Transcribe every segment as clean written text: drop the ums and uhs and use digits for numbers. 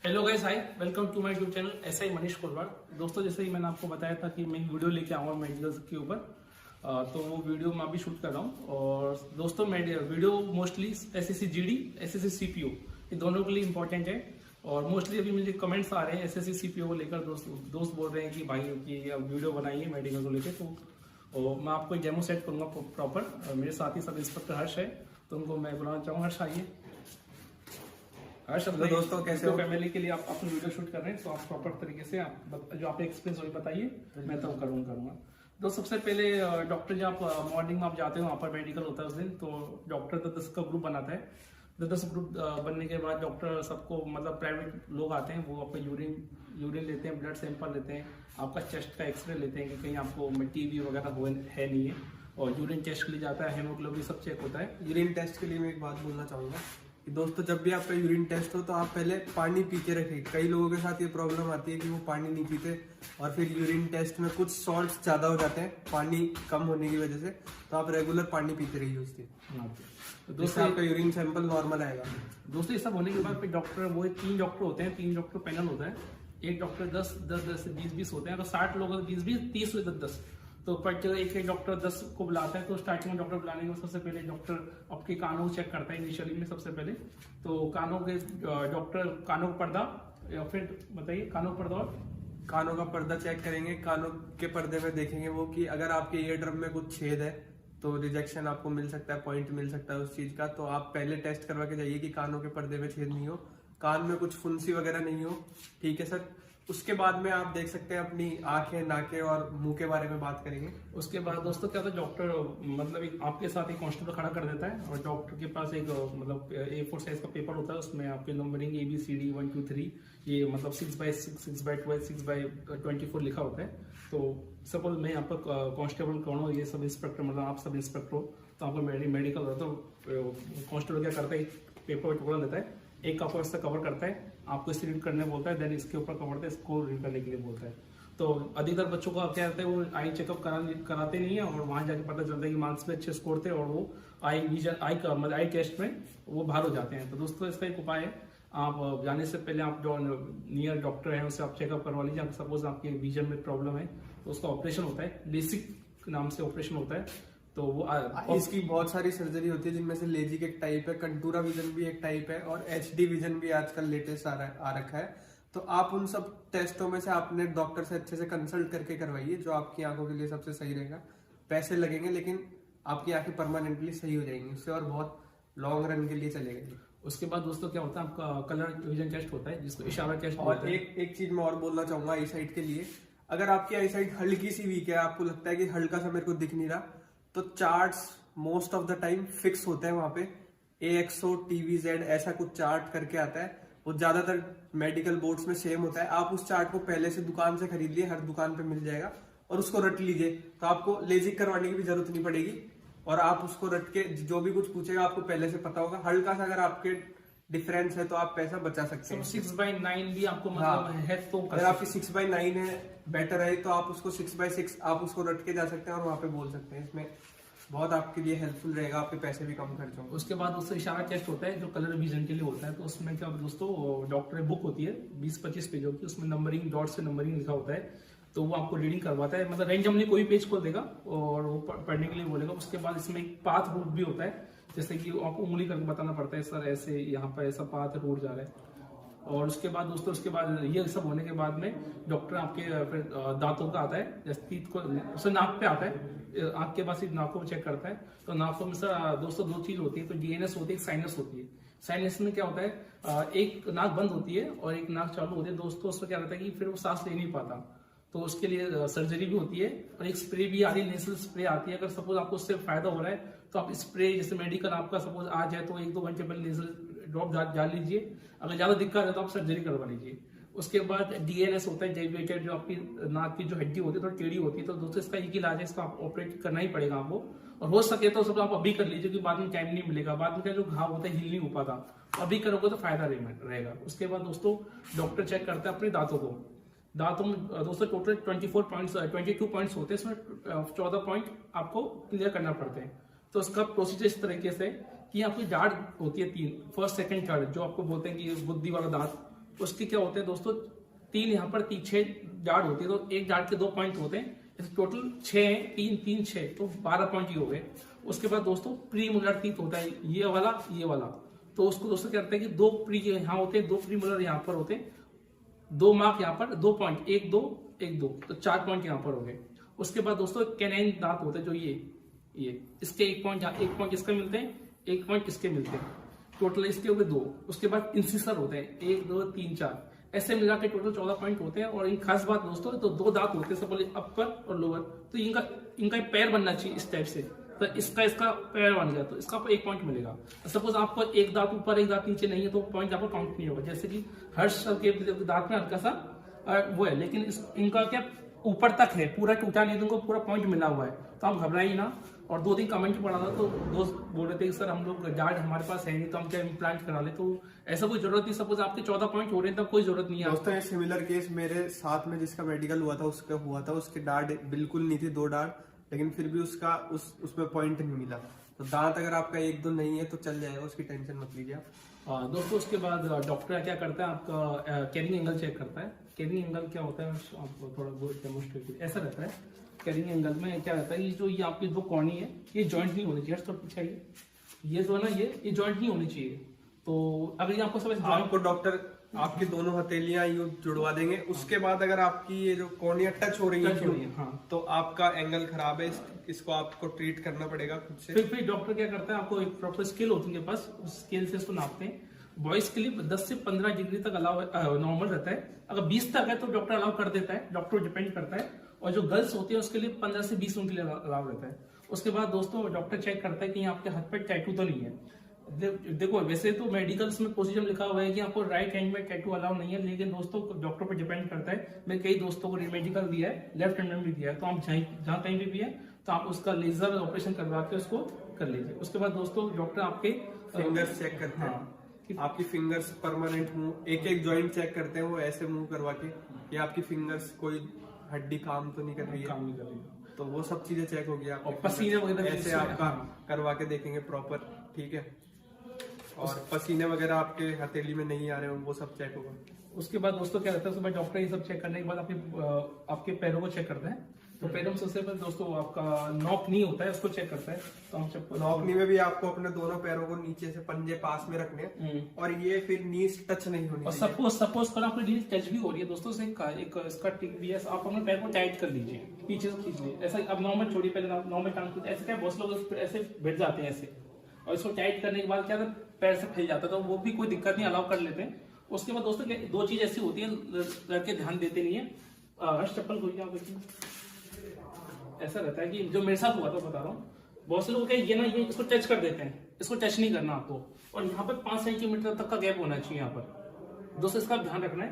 Hello guys, hi, welcome to my YouTube channel SI Manish Korwad. दोस्तों, जैसे ही मैंने आपको बताया था कि मैं एक वीडियो लेके आऊँगा मेडिकल के ऊपर, तो वो वीडियो मैं अभी शूट कर रहा हूँ। और दोस्तों, video mostly SSC GD, SSC CPO, ये दोनों के लिए इंपॉर्टेंट है। और मोस्टली अभी मुझे कमेंट्स आ रहे हैं एसएससी सीपीओ को लेकर, दोस्त बोल रहे हैं कि भाई की अब वीडियो बनाइए मेडिकल को लेकर। तो और मैं आपको डेमो सेट करूँगा प्रॉपर। मेरे साथ ही सब इंस्पेक्टर हर्ष है, तो उनको मैं बुलाना चाहूँगा। हर्ष, आइए। तो दोस्तों, कैसे हो? फैमिली के लिए आप अपनी वीडियो शूट कर रहे हैं, तो आप प्रॉपर तरीके से आप जो आप एक्सपीरियंस वही बताइए, मैं तो करूँगा। तो सबसे पहले डॉक्टर, जब आप मॉर्निंग में आप जाते हो, वहाँ पर मेडिकल होता है उस दिन, तो डॉक्टर 10 का ग्रुप बनाता है। 10 ग्रुप बनने के बाद डॉक्टर सबको, मतलब प्राइवेट लोग आते हैं, वो आपका यूरिन लेते हैं, ब्लड सैंपल लेते हैं, आपका चेस्ट का एक्सरे लेते हैं कि कहीं आपको टीबी वगैरह है नहीं है। और यूरिन टेस्ट के लिए जाता है, हेमोग्लोबिन सब चेक होता है। यूरिन टेस्ट के लिए मैं एक बात बोलना चाहूँगा कि दोस्तों, जब भी आपका यूरिन टेस्ट हो तो आप पहले पानी पी के रखें। कई लोगों के साथ ये प्रॉब्लम आती है कि वो पानी नहीं पीते और फिर यूरिन टेस्ट में कुछ सॉल्ट्स ज़्यादा हो जाते हैं पानी कम होने की वजह से। तो आप रेगुलर पानी पीते रहिए उसके, तो दोस्तों आपका यूरिन सैंपल नॉर्मल आएगा। दोस्तों, ये सब होने के बाद फिर डॉक्टर, वो 3 डॉक्टर होते हैं, 3 डॉक्टर पैनल होता है। एक डॉक्टर 10 से 20 होते हैं। अगर 60 लोग 20 30 हुए 10, तो पर्टिकुलर एक डॉक्टर 10 को बुलाता है। तो स्टार्टिंग में डॉक्टर बुलाने के सबसे पहले डॉक्टर आपके कानों को चेक करता है इनिशियली में। सबसे पहले तो कानों के डॉक्टर कानों का पर्दा, या फिर बताइए, कानों का पर्दा और कानों का पर्दा चेक करेंगे। कानों के पर्दे में देखेंगे वो कि अगर आपके ईयर ड्रम में कुछ छेद है तो रिजेक्शन आपको मिल सकता है, पॉइंट मिल सकता है उस चीज का। तो आप पहले टेस्ट करवा के जाइए कि कानों के पर्दे में छेद नहीं हो, कान में कुछ फुंसी वगैरह नहीं हो। ठीक है सर। उसके बाद में आप देख सकते हैं अपनी आंखें, नाके और मुंह के बारे में बात करेंगे। उसके बाद दोस्तों क्या होता है, डॉक्टर मतलब आपके साथ एक कांस्टेबल खड़ा कर देता है, और डॉक्टर के पास एक मतलब A4 साइज का पेपर होता है। उसमें आपके नंबरिंग ABCD 1 2 3, ये मतलब 6/6, 6/12, 6/24 लिखा होता है। तो सपोज मैं यहाँ पर कांस्टेबल कौन हो, ये सब इंस्पेक्टर, मतलब आप सब इंस्पेक्टर हो, तो आपको मेडिकल होता है। तो कांस्टेबल क्या करता है, पेपर में टुकड़ा लेता है, एक कवर से कवर करता है, आपको इसे रीड करने बोलता है, देन इसके ऊपर कवर करता है, इसको रीड करने के लिए बोलता है। तो अधिकतर बच्चों का क्या रहता है, वो आई चेकअप कराते नहीं है, और वहां जाके पता चलता है कि मार्क्स में अच्छे स्कोर थे, और वो आई टेस्ट में वो बाहर हो जाते हैं। तो दोस्तों, इसका एक उपाय है, आप जाने से पहले आप जो नियर डॉक्टर है उससे आप चेकअप करवा लीजिए। सपोज आपके विजन में प्रॉब्लम है, तो उसका ऑपरेशन होता है, लेसिक नाम से ऑपरेशन होता है। तो वो इसकी बहुत सारी सर्जरी होती है, जिनमें से लेजिक एक टाइप है, कंटूरा विजन भी एक टाइप है, और HD विजन भी आजकल लेटेस्ट आ रखा है। तो आप उन सब टेस्टों में से आपने डॉक्टर से अच्छे से कंसल्ट करके करवाइए, जो आपकी आंखों के लिए सबसे सही रहेगा। पैसे लगेंगे, लेकिन आपकी आंखें परमानेंटली सही हो जाएंगी उससे, और बहुत लॉन्ग रन के लिए चलेगा। उसके बाद दोस्तों क्या होता है, आपका कलर विजन टेस्ट होता है, जिसको इशारा टेस्ट और बोलते हैं। एक चीज मैं और बोलना चाहूंगा आई साइट के लिए। अगर आपकी आई साइट हल्की सी वीक है, आपको लगता है कि हल्का सा मेरे को दिख नहीं रहा, तो charts most of the time fix होते हैं वहां पे। AXO TVZ ऐसा कुछ चार्ट करके आता है, वो ज्यादातर मेडिकल बोर्ड्स में सेम होता है। आप उस चार्ट को पहले से दुकान से खरीद लिए, हर दुकान पे मिल जाएगा, और उसको रट लीजिए। तो आपको लेजिक करवाने की भी जरूरत नहीं पड़ेगी, और आप उसको रट के जो भी कुछ पूछेगा आपको पहले से पता होगा। हल्का सा अगर आपके डिफरेंस है तो आप पैसा बचा सकते हैं। 6/9 भी आपको मतलब है, तो अगर आपकी 6/9 है, बेटर है, तो आप उसको 6/6 आप उसको रट के जा सकते हैं और वहां पे बोल सकते हैं। इसमें बहुत आपके लिए हेल्पफुल रहेगा, आपके पैसे भी कम खर्च होंगे। उसके बाद दोस्तों इशारा टेस्ट होता है, जो कलर विजन के लिए होता है। तो उसमें क्या दोस्तों, डॉक्टर बुक होती है 20-25 पेजों की, उसमें नंबरिंग, डॉट से नंबरिंग लिखा होता है। तो वो आपको रीडिंग करवाता है, मतलब रेंडमली कोई पेज खोल देगा और वो पढ़ने के लिए बोलेगा। उसके बाद इसमें एक पाथ रूट भी होता है, जैसे कि आपको उंगली करके बताना पड़ता है, सर ऐसे यहाँ पर ऐसा पाथ रूट जा रहा है। और उसके बाद दोस्तों, उसके बाद ये सब होने के बाद में डॉक्टर आपके फिर दांतों का आता है, जैसे टीथ को उसे नाक पे आता है, आँख के पास ही नाकों को चेक करता है। तो नाकों में सर दोस्तों 2 चीज होती है, तो DNS होती है, एक साइनस होती है। साइनस में क्या होता है, एक नाक बंद होती है और एक नाक चालू होती है दोस्तों। उसमें क्या रहता है कि फिर वो सांस ले नहीं पाता, तो उसके लिए सर्जरी भी होती है, और एक स्प्रे भी आ रही है, नेसल स्प्रे आती है। अगर सपोज आपको उससे फायदा हो रहा है, तो आप स्प्रे, जैसे मेडिकल आपका सपोज आ जाए, तो 1-2 घंटे पहले नेसल ड्रॉप डाल लीजिए। अगर ज्यादा दिक्कत है तो आप सर्जरी करवा लीजिए। उसके बाद DNS होता है, डेविएटेड, जो आपकी नाक की जो हड्डी होती है थोड़ी टेढ़ी होती है। तो दोस्तों, इसका एक इलाज है, इसका आप ऑपरेट करना ही पड़ेगा आपको, और हो सके तो सब आप अभी कर लीजिए, क्योंकि बाद में टाइम नहीं मिलेगा। बाद में क्या, जो घाव होता है हील नहीं हो पाता, अभी करोगे तो फायदा रहेगा। उसके बाद दोस्तों, डॉक्टर चेक करता है अपने दांतों को। दांतों में दोस्तों टोटल 22 पॉइंट्स होते हैं, इसमें 14 पॉइंट आपको क्लियर करना पड़ते हैं। तो उसका प्रोसीजर इस तरीके से कि आपकी दाढ़ होती है 3, फर्स्ट सेकंड थर्ड, जो आपको बोलते हैं कि बुद्धि वाला दांत, उसके क्या होते हैं दोस्तों, 3 यहाँ पर 6 जाड़ होती है, तो एक जाड़ के 2 पॉइंट होते हैं, टोटल 6 है, 3 3 6, तो 12 पॉइंट ही हो गए। उसके बाद दोस्तों प्रीमोलर टीथ होता है, ये वाला, तो उसको दोस्तों क्या करते हैं कि 2 प्री यहाँ होते हैं, 2 प्रीमोलर यहाँ पर होते हैं, 2 मार्क यहाँ पर, 2 पॉइंट, 1 2 1 2, तो 4 पॉइंट यहाँ पर हो गए। उसके बाद दोस्तों कैनाइन दांत होते हैं, जो ये इसके 1 पॉइंट, 1 पॉइंट इसका मिलते हैं, 1 पॉइंट इसके मिलते हैं, टोटल इसके हो गए 2। उसके बाद इंसिसर होते हैं 1 2 3 4, ऐसे मिला के टोटल 14 पॉइंट होते हैं। और इन खास बात दोस्तों, तो 2 दांत होते हैं, सब बोले अपर और लोअर, तो इनका पैर बनना चाहिए इस टाइप से, तो इसका पैर बन गया तो इसका 1 पॉइंट मिलेगा। सपोज आपको एक दांत ऊपर एक दांत नीचे नहीं है तो पॉइंट आपको काउंट नहीं होगा। जैसे कि हर्ष के दांत में हल्का सा वो है, लेकिन इनका क्या ऊपर तक है, पूरा टूटा नहीं, तो उनको पूरा पॉइंट मिला हुआ है, तो आप घबराइए ना। और 2 दिन कमेंट पड़ा था, तो दोस्त बोल रहे थे कि सर हम लोग जाट हमारे पास है नहीं, तो हम क्या इम्प्लांट करा ले, तो ऐसा कोई जरूरत नहीं। सपोज आपके 14 पॉइंट हो रहे हैं, तब कोई जरूरत नहीं है दोस्तों। ये सिमिलर केस मेरे साथ में जिसका मेडिकल हुआ था उसका हुआ था, उसके दाढ़ बिल्कुल नहीं थी, 2 दाढ़, लेकिन फिर भी उसमें पॉइंट नहीं मिला। तो दांत अगर आपका 1 2 नहीं है तो चल जाएगा, उसकी टेंशन मत लीजिए आप। दोस्तों उसके बाद डॉक्टर क्या करता है, आपका कैरिंग एंगल चेक करता है। कैरिंग एंगल क्या होता है, आपको थोड़ा बहुत डेमोन्स्ट्रेट ऐसा रहता है। कैरिंग एंगल में क्या रहता है, ये जो ये आपकी 2 कॉर्नी है, ये जॉइंट नहीं होनी चाहिए, तो पीछे ये जो है ना, ये जॉइंट नहीं होनी चाहिए। तो अगर ये आपको सब आपको डॉक्टर आपकी दोनों हथेलियां यूं जुड़वा देंगे, उसके बाद अगर आपकी ये जो कॉर्निया टच हो रही है हाँ, तो आपका एंगल खराब है, इसको आपको ट्रीट करना पड़ेगा खुद से। फिर डॉक्टर क्या करता है, आपको एक प्रॉपर स्केल होती है पास, उस स्केल से इसको नापते हैं। बॉयज के लिए 10 से 15 डिग्री तक अलाउ नॉर्मल रहता है, अगर 20 तक है तो डॉक्टर अलाउ कर देता है, डॉक्टर डिपेंड करता है। और जो गर्ल्स होती है उसके लिए 15 से 20 मिनट के लिए अलाउ रहता है। उसके बाद दोस्तों डॉक्टर चेक करता है कि आपके हाथ पे टैटू तो नहीं है। देखो वैसे तो मेडिकल्स में प्रोसीजर लिखा हुआ है कि आपको राइट हैंड में टैटू अलाउ नहीं है, लेकिन दोस्तों डॉक्टर पर डिपेंड करता है। मैं कई दोस्तों को मेडिकल दिया है, लेफ्ट हैंड में भी दिया है, तो आप जहाँ कहीं भी है तो आप उसका लेजर ऑपरेशन करवा के उसको कर लीजिए। उसके बाद दोस्तों डॉक्टर आपके फिंगर्स चेक करते हैं, आपकी फिंगर्स परमानेंट मूव, एक जॉइंट चेक करते हैं वो ऐसे मूव करवा के कि आपकी फिंगर्स कोई हड्डी काम तो नहीं कर रही है, तो वो सब चीजें चेक होगी। आप पसीने वगैरह ऐसे आपका करवा के देखेंगे प्रॉपर, ठीक है। और पसीने वगैरह आपके हथेली में नहीं आ रहे हो, वो सब चेक होगा। उसके बाद दोस्तों क्या रहता है, सुबह डॉक्टर ये सब चेक करने के बाद आपके पैरों को चेक करते हैं। तो पैरों में सबसे पहले दोस्तों आपका नॉक नी होता है, उसको चेक करता है। तो हम चप्पल नॉक नी में भी आपको अपने दोनों पैरों को नीचे से पंजे पास में रखने हैं, और ये फिर नीज टच नहीं होनी। और सपोज कर आपकी नीज टच भी हो रही है दोस्तों से, एक इसका टिक भी है, आप अपने पैर को टाइट कर लीजिए, पीछे से खींच लीजिए। ऐसा अब नॉर्मल छोड़िए, पहले नॉर्मल टांग, ऐसे क्या बहुत लोग ऐसे बैठ जाते हैं ऐसे, और इसको टाइट करने के बाद क्या पैर से फैल जाता है, तो वो भी कोई दिक्कत नहीं, अलाउ कर लेते हैं। उसके बाद दोस्तों 2 चीज ऐसी होती है लड़के ध्यान देते नहीं है। हर्ष चप्पल खोलिए आप, ऐसा रहता है कि जो मेरे साथ हुआ था बता रहा हूँ, बहुत से लोग ये ना ये इसको टच कर देते हैं, इसको टच नहीं करना आपको, और यहाँ पे 5 सेंटीमीटर तक का गैप होना चाहिए यहाँ पर। दोस्तों इसका ध्यान रखना है।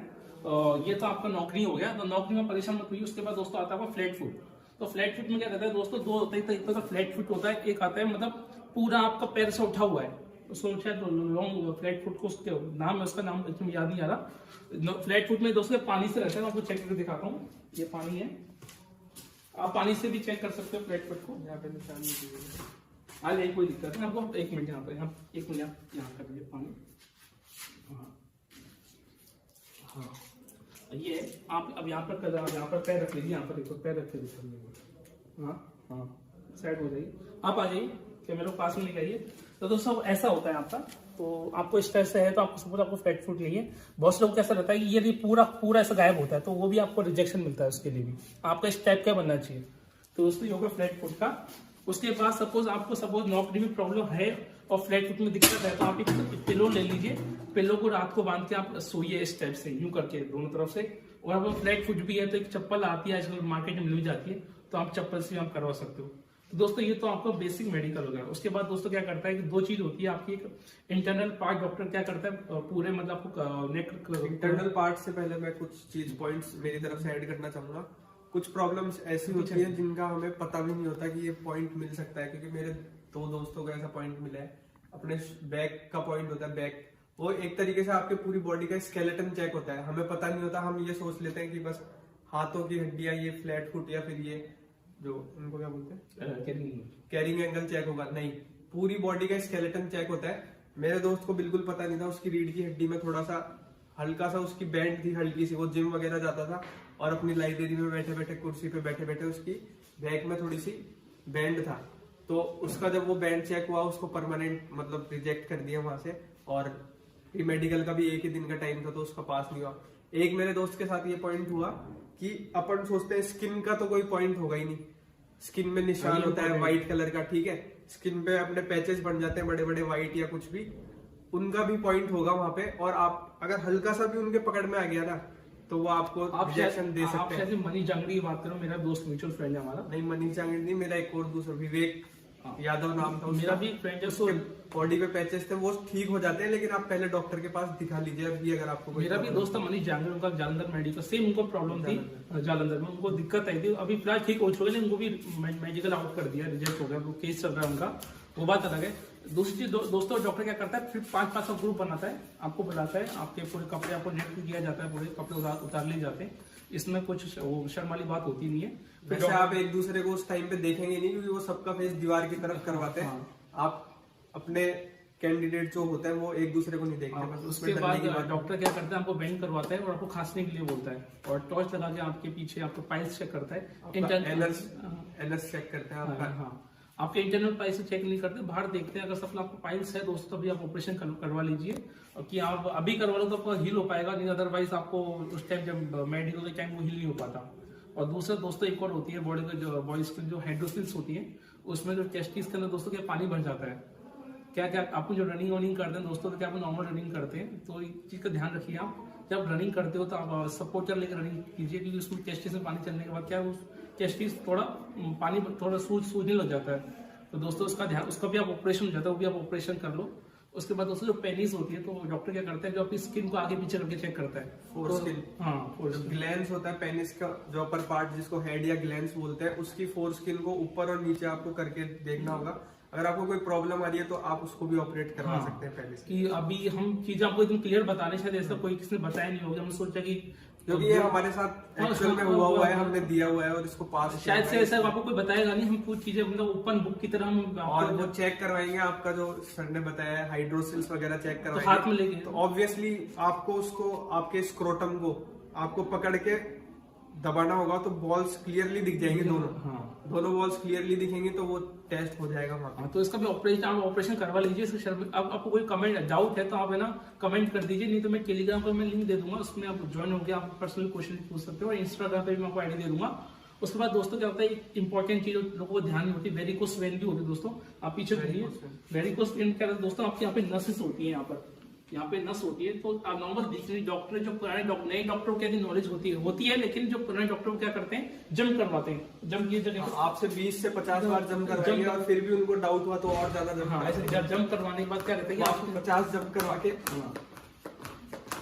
ये तो आपका नौकरी हो गया, तो नौकरी में परेशान मत हुई। उसके बाद दोस्तों आता है फ्लैट फुट। तो फ्लैट फुट में क्या रहता है दोस्तों, 2 होते हैं, एक तो फ्लैट फुट होता है, एक आता है मतलब पूरा आपका पैर से उठा हुआ है, उसको शायद लॉन्ग फ्लैट फुट को उसके नाम है, उसका नाम एकदम याद नहीं आ रहा। फ्लैट फुट में दोस्तों पानी से रहता है, मैं आपको चेक करके दिखाता हूँ। ये पानी है, आप पानी से भी चेक कर सकते हो फ्लैट फुट को। यहाँ पे निशान नहीं दीजिए, आ जाए, कोई दिक्कत नहीं आपको। 1 मिनट यहाँ पर, एक मिनट यहाँ कर दीजिए पानी। हाँ ये आप अब यहाँ पर पैर रख लीजिए, यहाँ पर देखो पैर रख लीजिए। हाँ साइड हो जाइए, आप आ जाइए, कैमरे को पास में लेके आइए। तो दोस्तों ऐसा होता है आपका, तो आपको इस तरह से है, तो आपको सपोज आपको फ्लैट फुट नहीं है। बहुत से लोग कैसा रहता है कि यदि पूरा ऐसा गायब होता है तो वो भी आपको रिजेक्शन मिलता है, उसके लिए भी आपका इस टाइप का बनना चाहिए। तो दोस्तों ये होगा फ्लैट फुट का। उसके बाद सपोज नॉकरी में प्रॉब्लम है और फ्लैट फुट में दिक्कत है, तो आप एक पिलो ले लीजिए, पिलो को रात को बांध के आप सोइए इस टाइप से, यूं करके दोनों तरफ से। और अब फ्लैट फुट भी है तो एक चप्पल आती है आजकल मार्केट में मिल जाती है, तो आप चप्पल से आप करवा सकते हो। तो दोस्तों ये तो आपका बेसिक मेडिकल हो गया। उसके बाद दोस्तों क्या करता है कि 2 चीज होती है आपकी, एक इंटरनल पार्ट डॉक्टर क्या करता है पूरे मतलब आपको नेक। इंटरनल पार्ट से पहले मैं कुछ चीज पॉइंट्स मेरी तरफ से ऐड करना चाहूंगा। कुछ प्रॉब्लम्स ऐसी होती है जिनका हमें पता भी नहीं होता कि ये पॉइंट मिल सकता है, क्योंकि मेरे 2 दोस्तों को ऐसा पॉइंट मिला है। अपने बैक का पॉइंट होता है, बैक वो एक तरीके से आपके पूरी बॉडी का स्केलेटन चेक होता है, हमें पता नहीं होता। हम ये सोच लेते हैं कि बस हाथों की हड्डियां, ये फ्लैट फुट या फिर ये जो उनको क्या बोलते हैं कैरिंग एंगल चेक होगा, नहीं, पूरी बॉडी का स्केलेटन चेक होता है। मेरे दोस्त को बिल्कुल पता नहीं था, उसकी रीढ़ की हड्डी में थोड़ा सा हल्का सा उसकी बैंड थी, हल्की सी, वो जिम वगैरह जाता था और अपनी लाइब्रेरी में बैठे बैठे कुर्सी पे बैठे बैठे उसकी बैक में थोड़ी सी बैंड था, तो उसका जब वो बैंड चेक हुआ उसको परमानेंट मतलब रिजेक्ट कर दिया वहां से, और मेडिकल का भी एक ही दिन का टाइम था तो उसका पास नहीं हुआ। एक मेरे दोस्त के साथ ये पॉइंट हुआ कि अपन सोचते हैं स्किन का तो कोई पॉइंट होगा ही नहीं, स्किन में निशान होता है व्हाइट कलर का, ठीक है, स्किन पे अपने पैचेस बन जाते हैं बड़े बड़े व्हाइट या कुछ भी, उनका भी पॉइंट होगा वहां पे, और आप अगर हल्का सा भी उनके पकड़ में आ गया ना तो वो आपको रिजेक्शन दे सकते हैं। आप मनीष जांगड़ी की बात करो, मेरा दोस्त म्यूचुअल फ्रेंड है हमारा। नहीं, मनीष जांगड़ी नहीं, मेरा एक और दूसरा विवेक यादव नाम था मेरा भी फ्रेंड है। बॉडी पे पैचेस थे, वो ठीक हो जाते हैं, लेकिन आप पहले डॉक्टर के पास दिखा लीजिए अभी अगर आपको। मेरा भी दोस्त था मनीष जांगड़, उनका जालंधर मेडिकल, सेम उनको प्रॉब्लम थी जालंधर में, उनको दिक्कत आई थी, अभी फिलहाल ठीक हो चुके हैं, उनको भी मेडिकल आउट कर दिया, रिजेक्ट हो गया, वो केस चल रहा है उनका, वो बात अलग है। दूसरी चीज दोस्तों, डॉक्टर क्या करता है, फिर 5-5 का ग्रुप बनाता है, आपको बुलाता है, आपके पूरे कपड़े आपको नेट किया जाता है, पूरे कपड़े उतार लिए जाते हैं, इसमें कुछ शर्म वाली बात होती नहीं है। वैसे आप एक दूसरे को उस टाइम पे देखेंगे नहीं, क्योंकि वो सबका फेस दीवार की तरफ करवाते हैं। आप अपने कैंडिडेट जो होते हैं वो एक दूसरे को नहीं देखते। बस उसके बाद डॉक्टर क्या करता है, आपको बेंड करवाता है और आपको खांसने के लिए बोलता है, और टॉर्च लगा के आपके पीछे आपको पाइल्स चेक करता है, एनर्स चेक करते हैं आपका। हाँ, आपके इंटरनल पाइल्स से चेक नहीं करते, बाहर देखते हैं, अगर सब आपको पाइल्स है दोस्तों तभी आप ऑपरेशन करवा लीजिए, और कि आप अभी करवा लो तो आपका हील हो पाएगा, नहीं अदरवाइज आपको उस टाइम जब मेडिकल के टाइम वो हील नहीं हो पाता। और दूसरा दोस्तों एक और होती है बॉडी का जो बॉयज की जो हाइड्रोसिल्स होती है, उसमें जो टेस्टिस के अंदर दोस्तों क्या पानी भर जाता है। क्या क्या आपको जो रनिंग वनिंग करते हैं दोस्तों, तो क्या आप नॉर्मल रनिंग करते हैं, तो एक चीज का ध्यान रखिए, आप जब रनिंग करते हो तो आप सपोर्टर लेकर रनिंग कीजिए, क्योंकि उसमें टेस्टिस में पानी चलने के बाद क्या उस टेस्टिस थोड़ा पानी थोड़ा सूजने लग जाता है, तो दोस्तों उसका ध्यान, उसका भी आप ऑपरेशन हो जाता है, वो भी आप ऑपरेशन कर लो। उसके बाद दोस्तों जो पेनिस होती है, तो डॉक्टर क्या करता है, जो आपकी स्किन को आगे पीछे करके चेक करता है, ग्लैंस होता है पेनिस का जो अपर पार्ट, जिसको हेड या ग्लैंस बोलते हैं, उसकी फोर स्किन को ऊपर और नीचे आपको करके देखना होगा। अगर आपको कोई प्रॉब्लम आ रही है तो आप उसको भी ऑपरेट करवा सकते हैं पहले से। कि अभी हम चीजें आपको एकदम क्लियर बताने, शायद ऐसा कोई किसी ने बताया नहीं होगा, हमने सोचा कि क्योंकि ये हमारे साथ एक्चुअल में हुआ है, हमने दिया हुआ है और इसको पास शायद से ऐसा आपको कोई बताएगा नहीं, हम कुछ चीजें मतलब ओपन बुक की तरह हम और वो चेक करवाएंगे, आपका जो सर ने बताया है हाइड्रोसिल्स वगैरह चेक करवाएंगे हाथ में लेके, तो ऑब्वियसली आपको उसको आपके स्क्रोटम को आपको पकड़ के दबाना होगा, तो बॉल्स क्लियरली दिख जाएंगे, दोनों बॉल्स क्लियरली दिखेंगे, तो वो टेस्ट हो जाएगा वहाँ पे। तो इसका भी ऑपरेशन करवा लीजिए। अब आपको कोई कमेंट डाउट है तो आप है ना कमेंट कर दीजिए, नहीं तो मैं टेलीग्राम पर मैं लिंक दे दूंगा, उसमें आप ज्वाइन होकर आप पर्सनल क्वेश्चन पूछ सकते हो, और इंस्टाग्राम पे भी मैं आपको आईडी दे दूंगा। उसके बाद दोस्तों क्या होता है, एक इंपॉर्टेंट चीज लोगों को ध्यान नहीं होती, वेरिकोस वेन भी होती है दोस्तों, आप पीछे देखिए, वेरिकोस वेन क्या दोस्तों, आपके यहाँ पे नसेस होती है, यहाँ पे नस होती है, तो नॉर्मल दिखने डॉक्टर जो पुराने डॉक्टर नए डॉक्टरों की नॉलेज होती है, लेकिन जो पुराने डॉक्टर क्या करते हैं, जम करवाते हैं, जम ये जगह आपसे 20 से 50 बार जम करवाएंगे, और फिर भी उनको डाउट हुआ तो और ज्यादा जम। ऐसे जम करवाने के बाद क्या रहता है, आपको 50 जम करवा के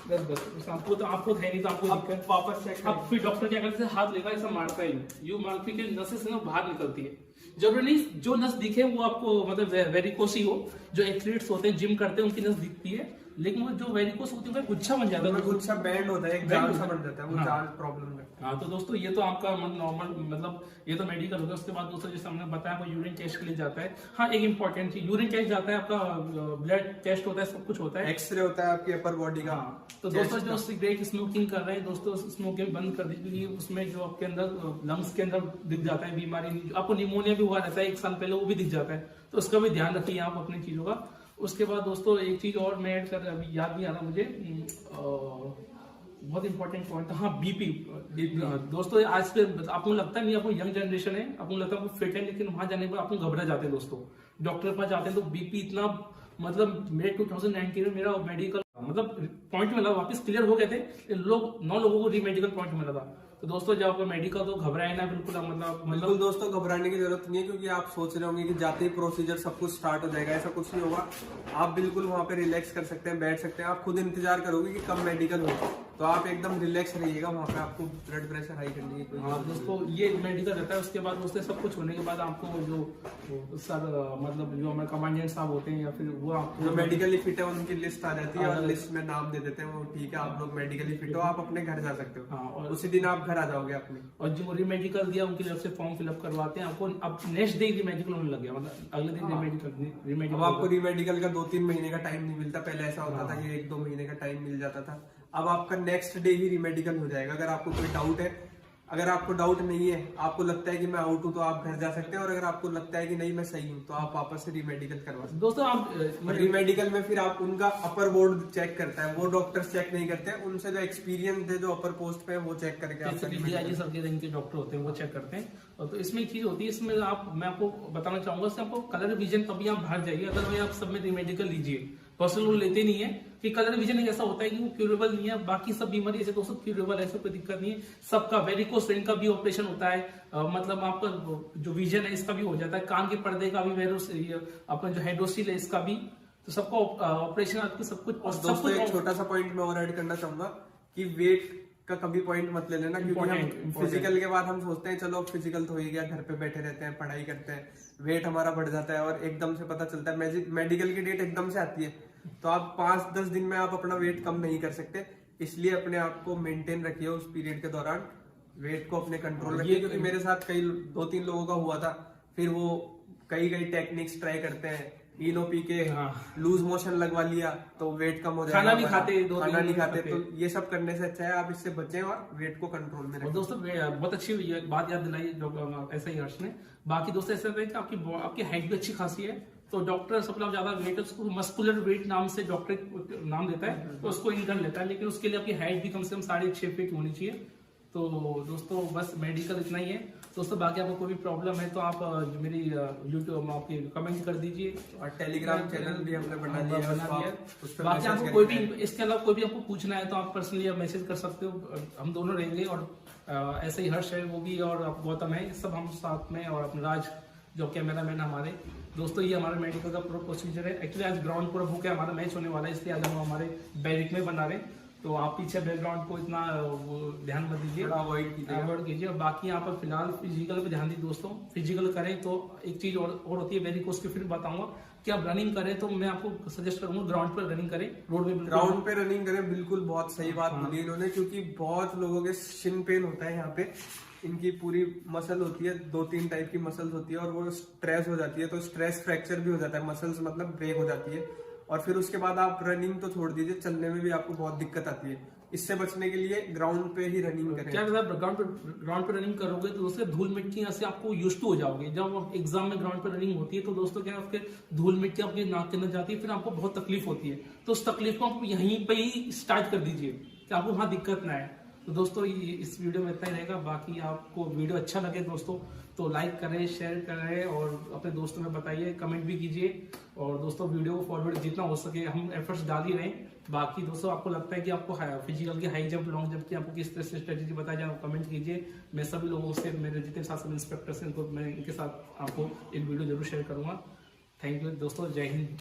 बस आपको तो है नहीं, तो आपको वापस चेक। अब फिर डॉक्टर क्या करते हैं, हाथ लेकर ऐसा मारता है, यू मारती के नसें से ना बाहर निकलती है, जरूरी नहीं जो नस दिखे वो आपको मतलब वेरिकोस ही हो, जो एथलीट्स होते हैं जिम करते हैं उनकी नस दिखती है, लेकिन वो जो वेरिकोस होती है गुच्छा बन जाता है, गुच्छा बैंड होता है, एक जाल सा बन जाता है, वो जाल प्रॉब्लम है। हाँ, तो दोस्तों ये तो आपका नॉर्मल मतलब ये तो मेडिकल होगा। उसके बाद दोस्तों जैसे हमने बताया वो यूरिन टेस्ट के लिए जाता है। हाँ, एक इंपॉर्टेंट चीज, यूरिन टेस्ट जाता है, आपका ब्लड टेस्ट होता है, सब कुछ होता है, एक्सरे होता है आपकी अपर बॉडी का। तो दोस्तों जो सिगरेट स्मोकिंग कर रहे हैं दोस्तों, स्मोकिंग बंद कर दीजिए, उसमें जो आपके अंदर लंग्स के अंदर दिख जाता है बीमारी, आपको निमोनिया भी हुआ रहता है 1 साल पहले, वो भी दिख जाता है, तो उसका भी ध्यान रखिए आप अपनी चीजों का। उसके बाद दोस्तों एक चीज और मैं ऐड कर, अभी याद नहीं आ रहा मुझे, बहुत इंपॉर्टेंट पॉइंट था, हाँ बीपी दोस्तों। आज के आपको लगता नहीं, आपको यंग जनरेशन है, आपको लगता है आपको फिट है, लेकिन वहां जाने पर आपको घबरा जाते हैं दोस्तों, डॉक्टर के पास जाते हैं तो बीपी इतना मतलब मेरे 2019 में मेरा मेडिकल मतलब पॉइंट मिला, वापस क्लियर हो गए थे, 9 लोगों को रीमेडिकल पॉइंट मिला था। तो दोस्तों जब आपको मेडिकल तो घबराए ना बिल्कुल, मतलब दोस्तों घबराने की जरूरत नहीं है, क्योंकि आप सोच रहे होंगे कि जाते ही प्रोसीजर सब कुछ स्टार्ट हो जाएगा, ऐसा कुछ नहीं होगा। आप बिल्कुल वहाँ पे रिलैक्स कर सकते हैं, बैठ सकते हैं, आप खुद इंतजार करोगे कि कब मेडिकल हो, तो आप एकदम रिलैक्स रहिएगा, वहाँ पे आपको ब्लड प्रेशर हाई करने की कोई। हाँ दोस्तों, ये मेडिकल रहता है। उसके बाद दोस्तों सब कुछ होने के बाद आपको जो सर मतलब जो हमारे कमांडेंट साहब होते हैं या फिर वो आपको जो मेडिकली फिट है उनकी लिस्ट आ जाती है, और लिस्ट में नाम दे देते हैं, वो ठीक है आप लोग मेडिकली फिट हो, आप अपने घर जा सकते हो। हाँ, और उसी दिन आप घर आ जाओगे अपने। और जो रीमेडिकल दिया उनकी तरफ से फॉर्म फिलअप करवाते हैं आपको, अब नेक्स्ट डे रीमेडिकल होने लग गया, मतलब अगले दिन रीमेडिकल। अब आपको रीमेडिकल का 2-3 महीने का टाइम नहीं मिलता, पहले ऐसा होता था कि 1-2 महीने का टाइम मिल जाता था, अब आपका नेक्स्ट डे ही रीमेडिकल हो जाएगा। अगर आपको कोई डाउट है, अगर आपको डाउट नहीं है, आपको लगता है कि मैं आउट हूँ, तो आप घर जा सकते हैं, और अगर आपको लगता है कि नहीं मैं सही हूँ, तो आप वापस से रीमेडिकल करवा सकते दोस्तों आप हैं। रीमेडिकल में फिर आप उनका अपर बोर्ड चेक करता है, वो डॉक्टर्स चेक नहीं करते हैं, उनसे जो एक्सपीरियंस है, जो अपर पोस्ट पे है, वो चेक करके आपका डीआईजी सर के रैंक के डॉक्टर होते हैं, वो चेक करते हैं। और तो इसमें एक चीज होती है, इसमें मैं आपको बताना चाहूंगा, इससे आपको कलर विजन कभी आप बाहर जाइए, अगर आप सब में रीमेडिकल लीजिए, पर्सनल लोग लेते नहीं है कि कलर विजन एक ऐसा होता है कि वो क्यूरेबल नहीं है, बाकी सब बीमारी ऐसे दोस्तों क्यूरेबल है, ऐसा कोई दिक्कत नहीं है। सबका वेरिकोस वेन का भी ऑपरेशन होता है, मतलब आपका जो विजन है इसका भी हो जाता है, कान के पर्दे का भी, वेरोस अपना जो हाइड्रोसिल है इसका भी, तो सबका ऑपरेशन आपके सब कुछ। और दोस्तों एक छोटा सा पॉइंट मैं और ऐड करना चाहूंगा कि वेट का कभी पॉइंट मत ले लेना, क्योंकि हम फिजिकल के बाद हम सोचते हैं चलो फिजिकल तो हो ही गया, घर पे बैठे रहते हैं, पढ़ाई करते हैं, वेट हमारा बढ़ जाता है, और एकदम से पता चलता है मेडिकल की डेट एकदम से आती है, तो आप 5-10 दिन में आप अपना वेट कम नहीं कर सकते। इसलिए अपने आप को मेंटेन रखिए उस पीरियड के दौरान, वेट को अपने कंट्रोल रखिए, क्योंकि मेरे साथ कई 2-3 लोगों का हुआ था, फिर वो कई टेक्निक्स ट्राई करते हैं, इनो पी के लूज मोशन लगवा लिया तो वेट कम हो जाएगा, खाना नहीं खाते, तो ये सब करने से अच्छा है आप इससे बचें और वेट को कंट्रोल में रखें। दोस्तों बहुत अच्छी बात याद दिलाई जो ऐसा ही हर्ष ने। बाकी दोस्तों ऐसा है कि आपकी हाइट भी अच्छी खासी है, तो डॉक्टर सब ज्यादा वेट, उसको मस्कुलर वेट नाम से डॉक्टर नाम देता है, तो उसको इन कर लेता है, लेकिन उसके लिए आपकी हाइट भी कम से कम 6.5 फीट होनी चाहिए। तो दोस्तों बस मेडिकल इतना ही है दोस्तों, बाकी आपको कोई भी प्रॉब्लम है तो आप मेरी यूट्यूब आपके कमेंट कर दीजिए, और टेलीग्राम चैनल भी हमने बना दिया है। बाकी आपको कोई भी इसके अलावा कोई भी आपको पूछना है तो आप पर्सनली मैसेज कर सकते हो, हम दोनों रहेंगे, और ऐसे ही हर्ष है वो भी, और गौतम है, सब हम साथ में, और अपना राज जो कैमरा मैन हमारे। दोस्तों ये हमारा मेडिकल का पूरा प्रोसीजर है। एक्चुअली आज ग्राउंड पूरा बुक है, हमारा मैच होने वाला है, इसलिए आज हम हमारे बैरिक में बना रहे हैं, तो आप पीछे बैकग्राउंड को इतना ध्यान मत दीजिए, अवॉइड कीजिए। और बाकी यहाँ पर फिलहाल फिजिकल पे ध्यान दीजिए दोस्तों, फिजिकल करें तो एक चीज और होती है, वेरिकोस की फिर बताऊंगा कि आप रनिंग करें, तो मैं आपको सजेस्ट करूंगा ग्राउंड पर रनिंग करें, ग्राउंड पे रनिंग करें, बिल्कुल बहुत सही बात बोली इन्होंने, क्योंकि बहुत लोगों के शिन पेन होता है यहाँ पे, इनकी पूरी मसल होती है, 2-3 टाइप की मसल्स होती है, और वो स्ट्रेस हो जाती है, तो स्ट्रेस फ्रैक्चर भी हो जाता है, मसल्स मतलब ब्रेक हो जाती है, और फिर उसके बाद आप रनिंग तो छोड़ दीजिए, चलने में भी आपको बहुत दिक्कत आती है। इससे बचने के लिए ग्राउंड पे ही रनिंग करें। क्या ग्राउंड पे रनिंग करोगे तो दोस्तों धूल मिट्टी से आपको यूज्ड टू हो जाओगे। जब आप एग्जाम में ग्राउंड पे रनिंग होती है तो दोस्तों क्या आपके धूल मिट्टी आपके नाक के अंदर जाती है, फिर आपको बहुत तकलीफ होती है, तो उस तकलीफ को आप यहीं पे ही स्टार्ट कर दीजिए कि आपको वहां दिक्कत ना आए। तो दोस्तों इस वीडियो में इतना ही रहेगा। बाकी आपको वीडियो अच्छा लगे दोस्तों तो लाइक करें, शेयर करें, और अपने दोस्तों में बताइए, कमेंट भी कीजिए, और दोस्तों वीडियो को फॉरवर्ड जितना हो सके हम एफर्ट्स डाल ही रहे हैं। बाकी दोस्तों आपको लगता है कि आपको फिजिकल की हाई जंप, लॉन्ग जंप की आपको किस तरह से स्ट्रेटेजी बताई जाए, कमेंट कीजिए। मैं सभी लोगों से, मेरे जितने साथ सब इंस्पेक्टर्स हैं, तो मैं इनके साथ आपको एक वीडियो जरूर शेयर करूंगा। थैंक यू दोस्तों, जय हिंद।